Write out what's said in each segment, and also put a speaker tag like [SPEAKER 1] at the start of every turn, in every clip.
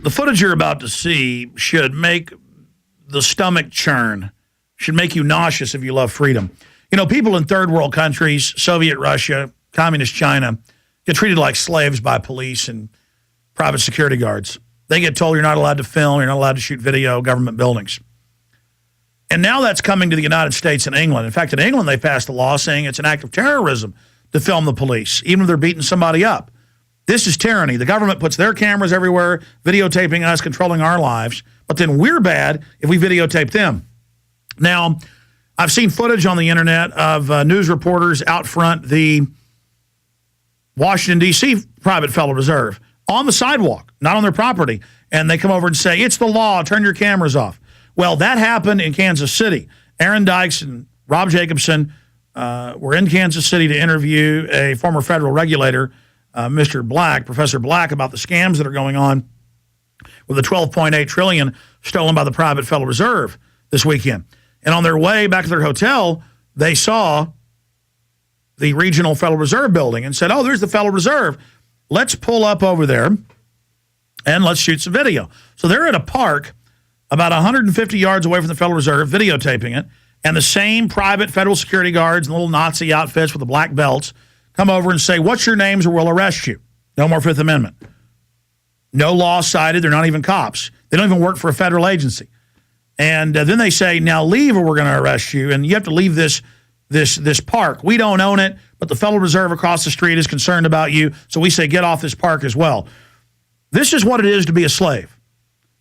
[SPEAKER 1] The footage you're about to see should make the stomach churn, should make you nauseous if you love freedom. You know, people in third world countries, Soviet Russia, communist China, get treated like slaves by police and private security guards. They get told you're not allowed to film, you're not allowed to shoot video, government buildings. And now that's coming to the United States and England. In fact, in England, they passed a law saying it's an act of terrorism to film the police, even if they're beating somebody up. This is tyranny. The government puts their cameras everywhere, videotaping us, controlling our lives, but then we're bad if we videotape them. Now, I've seen footage on the internet of news reporters out front the Washington, D.C. Private Federal Reserve on the sidewalk, not on their property, and they come over and say, it's the law, turn your cameras off. Well, that happened in Kansas City. Aaron Dykes and Rob Jacobson were in Kansas City to interview a former federal regulator, Mr. Black, Professor Black, about the scams that are going on with the $12.8 trillion stolen by the private Federal Reserve this weekend. And on their way back to their hotel, they saw the regional Federal Reserve building and said, oh, there's the Federal Reserve. Let's pull up over there and let's shoot some video. So they're at a park about 150 yards away from the Federal Reserve, videotaping it, and the same private federal security guards and little Nazi outfits with the black belts come over and say, what's your names or we'll arrest you. No more Fifth Amendment. No law cited. They're not even cops. They don't even work for a federal agency. And then they say, now leave or we're going to arrest you, and you have to leave this park. We don't own it, but the Federal Reserve across the street is concerned about you, so we say get off this park as well. This is what it is to be a slave.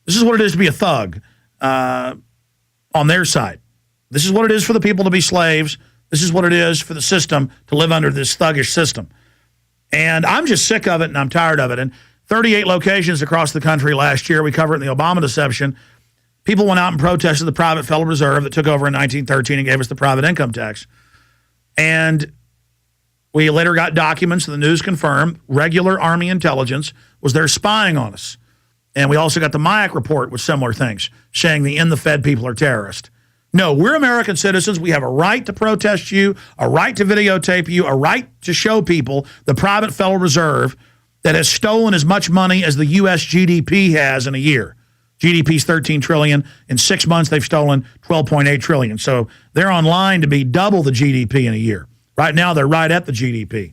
[SPEAKER 1] This is what it is to be a thug on their side. This is what it is for the people to be slaves. This is what it is for the system to live under this thuggish system. And I'm just sick of it, and I'm tired of it. And 38 locations across the country last year, we covered it in the Obama deception. People went out and protested the private Federal Reserve that took over in 1913 and gave us the private income tax. And we later got documents, the news confirmed, regular Army intelligence was there spying on us. And we also got the MIAC report with similar things, saying the in-the-Fed people are terrorists. No, we're American citizens. We have a right to protest you, a right to videotape you, a right to show people the private Federal Reserve that has stolen as much money as the U.S. GDP has in a year. GDP is $13 trillion. In 6 months, they've stolen $12.8 trillion. So they're on line to be double the GDP in a year. Right now, they're right at the GDP.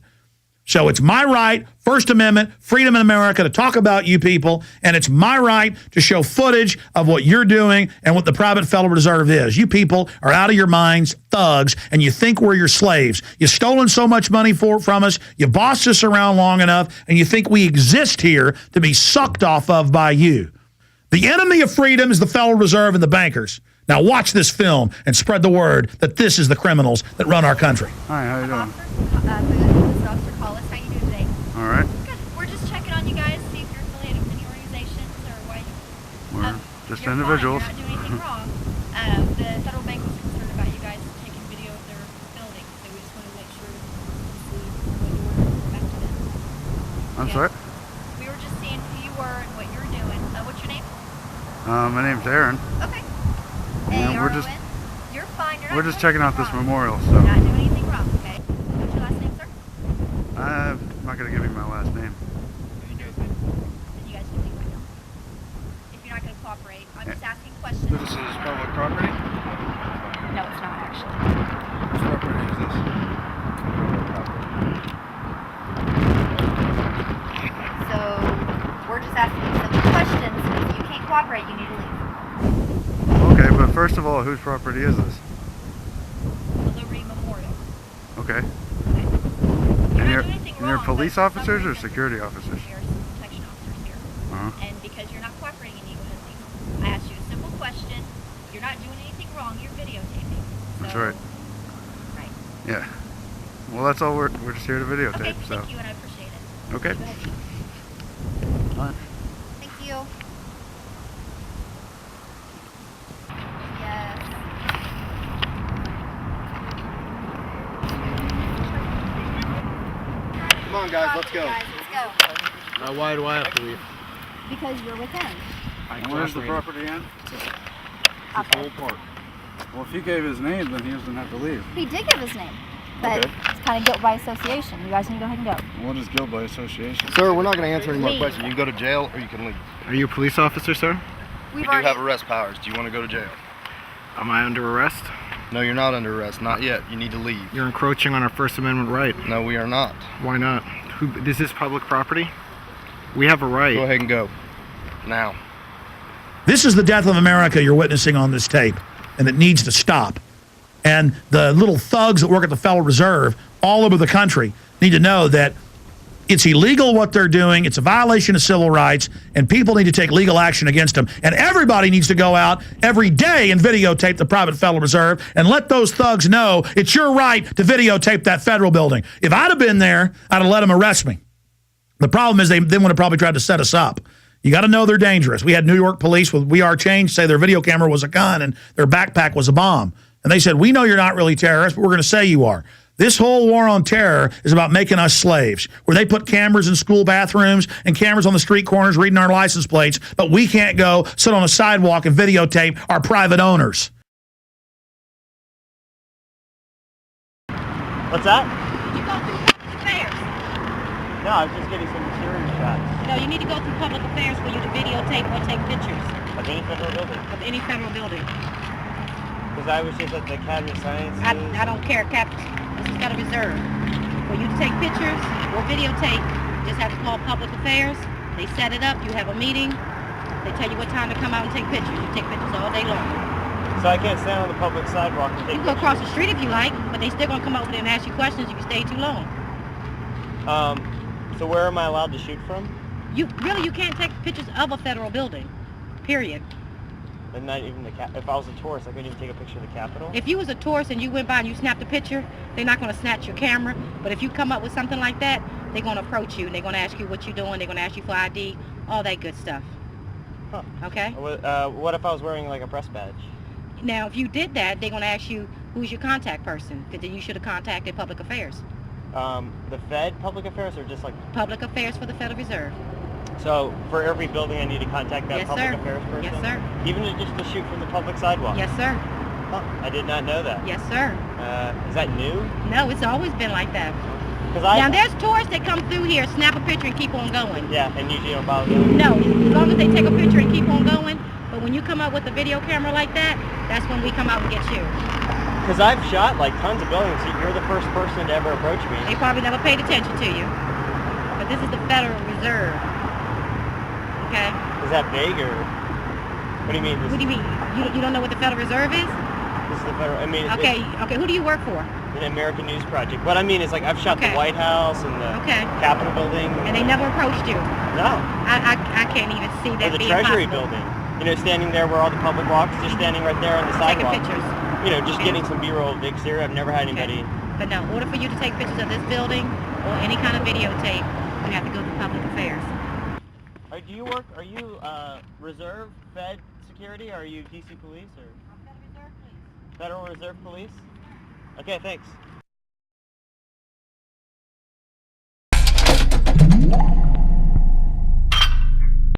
[SPEAKER 1] So it's my right, First Amendment, freedom in America, to talk about you people, and it's my right to show footage of what you're doing and what the private Federal Reserve is. You people are out of your minds, thugs, and you think we're your slaves. You've stolen so much money from us, you bossed us around long enough, and you think we exist here to be sucked off of by you. The enemy of freedom is the Federal Reserve and the bankers. Now watch this film and spread the word that this is the criminals that run our country.
[SPEAKER 2] Hi, how you doing?
[SPEAKER 3] This is Officer Collis. How you doing today?
[SPEAKER 2] All right.
[SPEAKER 3] Good. We're just checking on you guys, see if you're affiliated with any organizations or why you...
[SPEAKER 2] We're just
[SPEAKER 3] you're
[SPEAKER 2] individuals.
[SPEAKER 3] Fine. You're not doing anything wrong. The federal bank was concerned about you guys taking video of their building, so we just wanted to make sure to see what you were back to them.
[SPEAKER 2] I'm sorry?
[SPEAKER 3] We were just seeing who you were and what you were doing. What's your name?
[SPEAKER 2] My name's Aaron.
[SPEAKER 3] Okay.
[SPEAKER 2] And
[SPEAKER 3] Hey,
[SPEAKER 2] we're just
[SPEAKER 3] You're fine. You're not
[SPEAKER 2] we're just
[SPEAKER 3] doing
[SPEAKER 2] checking out
[SPEAKER 3] anything
[SPEAKER 2] this
[SPEAKER 3] wrong.
[SPEAKER 2] memorial,
[SPEAKER 3] You're
[SPEAKER 2] so
[SPEAKER 3] not doing anything wrong, okay? What's your last name, sir?
[SPEAKER 2] I'm not gonna give you my last name.
[SPEAKER 3] What are you guys doing right now? If you're not going to cooperate, I'm just asking questions.
[SPEAKER 4] This is public property?
[SPEAKER 3] No, it's not actually.
[SPEAKER 4] Whose property is this?
[SPEAKER 3] So we're just asking you some questions. If you can't cooperate, you need to leave.
[SPEAKER 2] Okay, but first of all, whose property is this?
[SPEAKER 3] The Liberty Memorial.
[SPEAKER 2] Okay.
[SPEAKER 3] Okay.
[SPEAKER 2] And
[SPEAKER 3] You're
[SPEAKER 2] you're,
[SPEAKER 3] not doing anything
[SPEAKER 2] and you're
[SPEAKER 3] wrong,
[SPEAKER 2] police
[SPEAKER 3] but for some
[SPEAKER 2] officers or
[SPEAKER 3] reason-
[SPEAKER 2] security officers?
[SPEAKER 3] There's some protection officers here.
[SPEAKER 2] Uh-huh.
[SPEAKER 3] And because you're not cooperating, you need to go ahead and leave. I asked you a simple question. You're not doing anything wrong. You're videotaping.
[SPEAKER 2] That's
[SPEAKER 3] So-
[SPEAKER 2] right.
[SPEAKER 3] Right.
[SPEAKER 2] Yeah. Well, that's all we're just here to videotape,
[SPEAKER 3] Okay,
[SPEAKER 2] so.
[SPEAKER 3] thank you, and I appreciate it.
[SPEAKER 2] Okay.
[SPEAKER 3] Go ahead.
[SPEAKER 2] Fine.
[SPEAKER 3] Thank you. Yes.
[SPEAKER 4] Come on, guys, let's go.
[SPEAKER 3] Guys, let's go.
[SPEAKER 4] Why do I have to leave?
[SPEAKER 3] Because you're with him.
[SPEAKER 2] And where's the property end?
[SPEAKER 3] Up there.
[SPEAKER 2] Park. Well, if he gave his name, then he doesn't have to leave.
[SPEAKER 3] He did give his name. But
[SPEAKER 4] Okay.
[SPEAKER 3] it's kind of guilt by association. You guys can go ahead and go.
[SPEAKER 4] What is guilt by association? Sir, we're not going to answer any more
[SPEAKER 3] Leave.
[SPEAKER 4] questions. You can go to jail or you can leave.
[SPEAKER 2] Are you a police officer, sir?
[SPEAKER 4] We do have arrest powers. Do you want to go to jail?
[SPEAKER 2] Am I under arrest?
[SPEAKER 4] No, you're not under arrest. Not yet. You need to leave.
[SPEAKER 2] You're encroaching on our First Amendment right.
[SPEAKER 4] No, we are not.
[SPEAKER 2] Why not? Is this public property? We have a right.
[SPEAKER 4] Go ahead and go. Now.
[SPEAKER 1] This is the death of America you're witnessing on this tape, and it needs to stop. And the little thugs that work at the Federal Reserve all over the country need to know that it's illegal what they're doing, it's a violation of civil rights, and people need to take legal action against them. And everybody needs to go out every day and videotape the private Federal Reserve and let those thugs know it's your right to videotape that federal building. If I'd have been there, I'd have let them arrest me. The problem is they would have probably tried to set us up. You got to know they're dangerous. We had New York police with We Are Change say their video camera was a gun and their backpack was a bomb. And they said, we know you're not really terrorists, but we're going to say you are. This whole war on terror is about making us slaves, where they put cameras in school bathrooms and cameras on the street corners reading our license plates, but we can't go sit on a sidewalk and videotape our private owners.
[SPEAKER 5] What's that?
[SPEAKER 6] You go through public affairs.
[SPEAKER 5] No, I'm just getting some security shots
[SPEAKER 6] No, you need to go through public affairs for you to videotape or take pictures
[SPEAKER 5] of any federal building.
[SPEAKER 6] of any federal building.
[SPEAKER 5] Because I was just at the Academy of Sciences.
[SPEAKER 6] I don't care, Captain. This is Federal Reserve. For you to take pictures or videotape, you just have to call public affairs. They set it up. You have a meeting. They tell you what time to come out and take pictures. You take pictures all day long.
[SPEAKER 5] So I can't stand on the public sidewalk and take
[SPEAKER 6] You can go
[SPEAKER 5] pictures.
[SPEAKER 6] across the street if you like, but they still gonna come over there and ask you questions if you stay too long.
[SPEAKER 5] So where am I allowed to shoot from?
[SPEAKER 6] You can't take pictures of a federal building. Period.
[SPEAKER 5] And not even the if I was a tourist, I couldn't even take a picture of the Capitol.
[SPEAKER 6] If you was a tourist and you went by and you snapped a picture, they're not going to snatch your camera. But if you come up with something like that, they're going to approach you. They're going to ask you what you're doing. They're going to ask you for ID, all that good stuff.
[SPEAKER 5] Huh.
[SPEAKER 6] Okay?
[SPEAKER 5] What if I was wearing like a press badge?
[SPEAKER 6] Now, if you did that, they're going to ask you who's your contact person, because then you should have contacted Public Affairs.
[SPEAKER 5] The Fed, public affairs, or just like?
[SPEAKER 6] Public Affairs for the Federal Reserve.
[SPEAKER 5] So for every building, I need to contact that
[SPEAKER 6] Yes,
[SPEAKER 5] public
[SPEAKER 6] sir.
[SPEAKER 5] affairs person.
[SPEAKER 6] Yes, sir.
[SPEAKER 5] Even just to shoot from the public sidewalk.
[SPEAKER 6] Yes, sir.
[SPEAKER 5] Huh. I did not know that.
[SPEAKER 6] Yes, sir.
[SPEAKER 5] Is that new?
[SPEAKER 6] No, it's always been like that.
[SPEAKER 5] Because
[SPEAKER 6] Now, there's tourists that come through here, snap a picture, and keep on going.
[SPEAKER 5] Yeah, and usually don't bother them.
[SPEAKER 6] No, as long as they take a picture and keep on going. But when you come out with a video camera like that, that's when we come out and get you.
[SPEAKER 5] Because I've shot like tons of buildings. You're the first person to ever approach me.
[SPEAKER 6] They probably never paid attention to you. But this is the Federal Reserve. Okay?
[SPEAKER 5] Is that big or? What do you mean?
[SPEAKER 6] What do you mean? You don't know what the Federal Reserve is?
[SPEAKER 5] This is the federal. I mean,
[SPEAKER 6] Okay, who do you work for?
[SPEAKER 5] it's an American News Project. What I mean is like I've shot
[SPEAKER 6] Okay.
[SPEAKER 5] the White House and the
[SPEAKER 6] Okay.
[SPEAKER 5] Capitol building.
[SPEAKER 6] And they never approached you.
[SPEAKER 5] No.
[SPEAKER 6] I can't even see
[SPEAKER 5] Or
[SPEAKER 6] that
[SPEAKER 5] the
[SPEAKER 6] being
[SPEAKER 5] Treasury
[SPEAKER 6] possible.
[SPEAKER 5] building. You know, standing there where all the public walks, just standing right there on the
[SPEAKER 6] Taking
[SPEAKER 5] sidewalk.
[SPEAKER 6] pictures.
[SPEAKER 5] You know, just
[SPEAKER 6] Okay.
[SPEAKER 5] getting some B-roll of Big Sur. I've never had anybody.
[SPEAKER 6] But no, in order for you to take pictures of this building or any kind of videotape, you have to go through Public Affairs.
[SPEAKER 5] Do you work? Are you Reserve, Fed security, or are you DC Police or
[SPEAKER 6] Federal Reserve Police.
[SPEAKER 5] Federal Reserve Police? Okay, thanks.